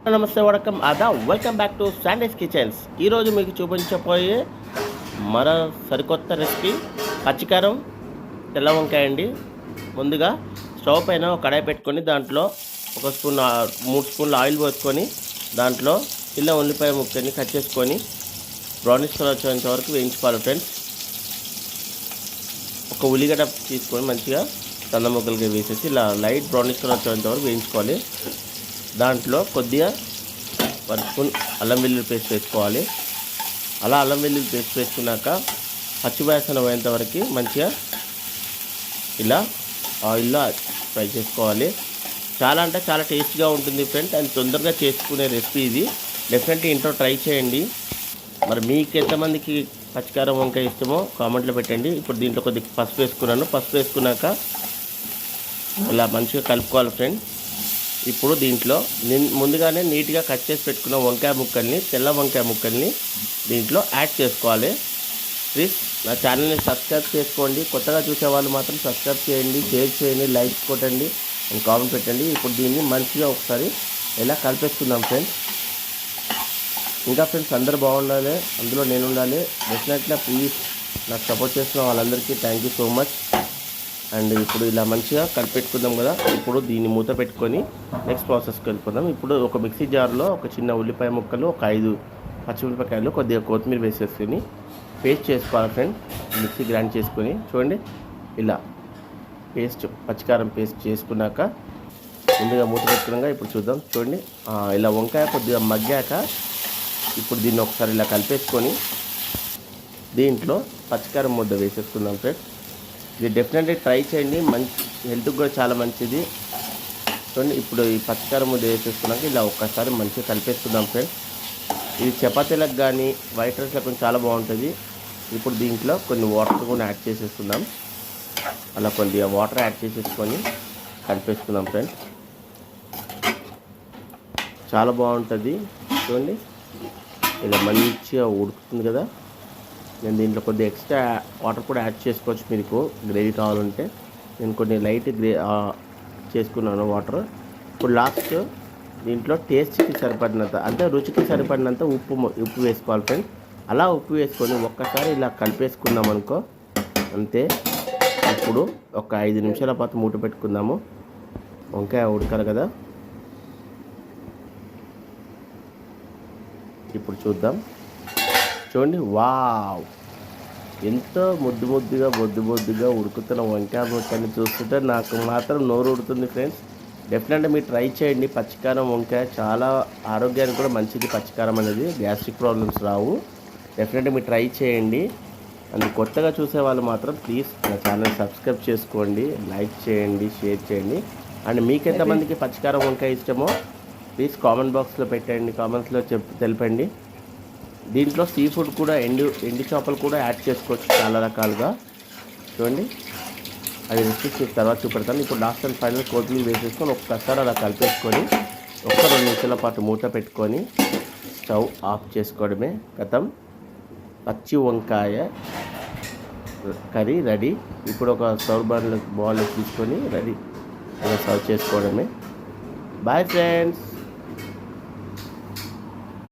నమస్తే వడకం welcome back to Sandy's kitchens. ఈరోజు మీకు చూపించబోయే మరో సరికొత్త రెసిపీ పచ్చికారం తెల్ల వంకాయ అండి. ముందుగా స్టవ్ పైన ఒక కడాయి పెట్టుకొని దాంట్లో ఒక స్పూన్ 3 స్పూన్ల ఆయిల్ పోసుకొని దాంట్లో చిన్న ఉల్లిపాయ ముక్కని కట్ చేసుకొని బ్రౌనిష్ కలర్ వచ్చేంత వరకు వేయించుకోవాలి ఫ్రెండ్స్. ఒక ఉల్లిగడ్డ తీసుకొని మంచిగా సన్న ముక్కలుగా వేసేసి ఇలా లైట్ బ్రౌనిష్ కలర్ వచ్చేంత వరకు వేయించుకోవాలి. దాంట్లో కొద్దిగా 1 స్పూన్ అల్లం వెల్లుల్లి పేస్ట్ వేసుకోవాలి. అలా అల్లం వెల్లుల్లి పేస్ట్ వేసుకున్నాక పచ్చివాసన పోయేంత వరకు మంచిగా ఇలా ఆయిల్లో ఫ్రై చేసుకోవాలి. చాలా అంటే చాలా టేస్ట్గా ఉంటుంది ఫ్రెండ్స్, అండ్ తొందరగా చేసుకునే రెసిపీ ఇది. డెఫినెట్లీ ఇంట్లో ట్రై చేయండి. మరి మీకు ఎంతమందికి పచ్చికారం వంకాయ ఇష్టమో కామెంట్లో పెట్టండి. ఇప్పుడు దీంట్లో కొద్దిగా పసుపు వేసుకున్నాను. పసుపు వేసుకున్నాక ఇలా మంచిగా కలుపుకోవాలి ఫ్రెండ్స్. ఇప్పుడు దీంట్లో ముందుగానే నీట్గా కట్ చేసి పెట్టుకున్న వంకాయ ముక్కల్ని, తెల్ల వంకాయ ముక్కల్ని దీంట్లో యాడ్ చేసుకోవాలి. ప్లీజ్ నా ఛానల్ని సబ్స్క్రైబ్ చేసుకోండి. కొత్తగా చూసే వాళ్ళు మాత్రం సబ్స్క్రైబ్ చేయండి, షేర్ చేయండి, లైక్ కొట్టండి అండ్ కామెంట్ పెట్టండి. ఇప్పుడు దీన్ని మంచిగా ఒకసారి ఇలా కలిపేసుకుందాం ఫ్రెండ్స్. ఇంకా ఫ్రెండ్స్ అందరూ బాగుండాలి, అందులో నేను ఉండాలి. డెఫినెట్గా ప్లీజ్ నాకు సపోర్ట్ చేస్తున్న వాళ్ళందరికీ thank you so much. And ఇప్పుడు ఇలా మంచిగా కలిపెట్టుకుందాం కదా. ఇప్పుడు దీన్ని మూత పెట్టుకొని నెక్స్ట్ ప్రాసెస్కి వెళ్ళిపోదాం. ఇప్పుడు ఒక మిక్సీ జార్లో ఒక చిన్న ఉల్లిపాయ ముక్కలు, ఒక 5 పచ్చిమిరపకాయలు, కొద్దిగా కొత్తిమీర వేసేసుకొని పేస్ట్ చేసుకోవాలి ఫ్రెండ్. మిక్సీ గ్రైండ్ చేసుకొని చూడండి ఇలా పేస్ట్, పచ్చికారం పేస్ట్ చేసుకున్నాక ముందుగా మూత పెట్టుకున్నాక ఇప్పుడు చూద్దాం. చూడండి ఇలా వంకాయ కొద్దిగా మగ్గాక ఇప్పుడు దీన్ని ఒకసారి ఇలా కలిపేసుకొని దీంట్లో పచ్చికారం ముద్ద వేసేసుకుందాం ఫ్రెండ్. ఇది డెఫినెట్లీ ట్రై చేయండి, మంచి హెల్త్కి కూడా చాలా మంచిది. చూడండి ఇప్పుడు ఈ పచ్చికారం ముద్ద వేసేసుకున్నాక ఇలా ఒక్కసారి మంచిగా కలిపేసుకుందాం ఫ్రెండ్స్. ఇది చపాతీలకు కానీ వైట్ రైస్లకు కొంచెం చాలా బాగుంటుంది. ఇప్పుడు దీంట్లో కొన్ని వాటర్ కూడా యాడ్ చేసేసుకుందాం. అలా కొద్దిగా వాటర్ యాడ్ చేసేసుకొని కలిపేసుకుందాం ఫ్రెండ్స్. చాలా బాగుంటుంది. చూడండి ఇలా మంచిగా ఉడుకుతుంది కదా. నేను దీంట్లో కొద్దిగా ఎక్స్ట్రా వాటర్ కూడా యాడ్ చేసుకోవచ్చు మీకు గ్రేవీ కావాలంటే. నేను కొన్ని లైట్ చేసుకున్నాను వాటర్. ఇప్పుడు లాస్ట్ దీంట్లో టేస్ట్కి సరిపడినంత, అంటే రుచికి సరిపడినంత ఉప్పు వేసుకోవాలి ఫ్రెండ్స్. అలా ఉప్పు వేసుకొని ఒక్కసారి ఇలా కలిపేసుకుందాం అనుకో, అంతే. ఇప్పుడు ఒక 5 నిమిషాల పాటు మూట పెట్టుకుందాము. వంకాయ ఉడకాలి కదా. ఇప్పుడు చూద్దాం. చూడండి వావ్, ఎంతో బొద్దుగా ఉడుకుతున్న వంకాయ ముక్కని చూస్తుంటే నాకు మాత్రం నోరు ఉడుతుంది ఫ్రెండ్స్. డెఫినెట్గా మీరు ట్రై చేయండి. పచ్చికారం వంకాయ చాలా ఆరోగ్యానికి కూడా మంచిది. పచ్చికారం అనేది గ్యాస్ట్రిక్ ప్రాబ్లమ్స్ రావు. డెఫినెట్గా మీరు ట్రై చేయండి. అండ్ కొత్తగా చూసే వాళ్ళు మాత్రం ప్లీజ్ నా ఛానల్ సబ్స్క్రైబ్ చేసుకోండి, లైక్ చేయండి, షేర్ చేయండి. అండ్ మీకు ఎంతమందికి పచ్చికారం వంకాయ ఇష్టమో ప్లీజ్ కామెంట్ బాక్స్లో పెట్టండి, కామెంట్స్లో తెలపండి. దీంట్లో సీ ఫుడ్ కూడా ఎండు చేపలు కూడా యాడ్ చేసుకోవచ్చు చాలా రకాలుగా. చూడండి అది రెసిపీ తర్వాత చూపెడతాను. ఇప్పుడు లాస్ట్ అండ్ ఫైనల్ కొత్తిమీర వేసేసుకొని ఒక్కసారి అలా కలిపేసుకొని 2 నిమిషాల పాటు మూత పెట్టుకొని స్టవ్ ఆఫ్ చేసుకోవడమే. కథం పచ్చి వంకాయ కర్రీ రెడీ. ఇప్పుడు ఒక సర్వ్ బౌల్లో తీసుకొని రెడీ అలా సర్వ్ చేసుకోవడమే. Bye friends.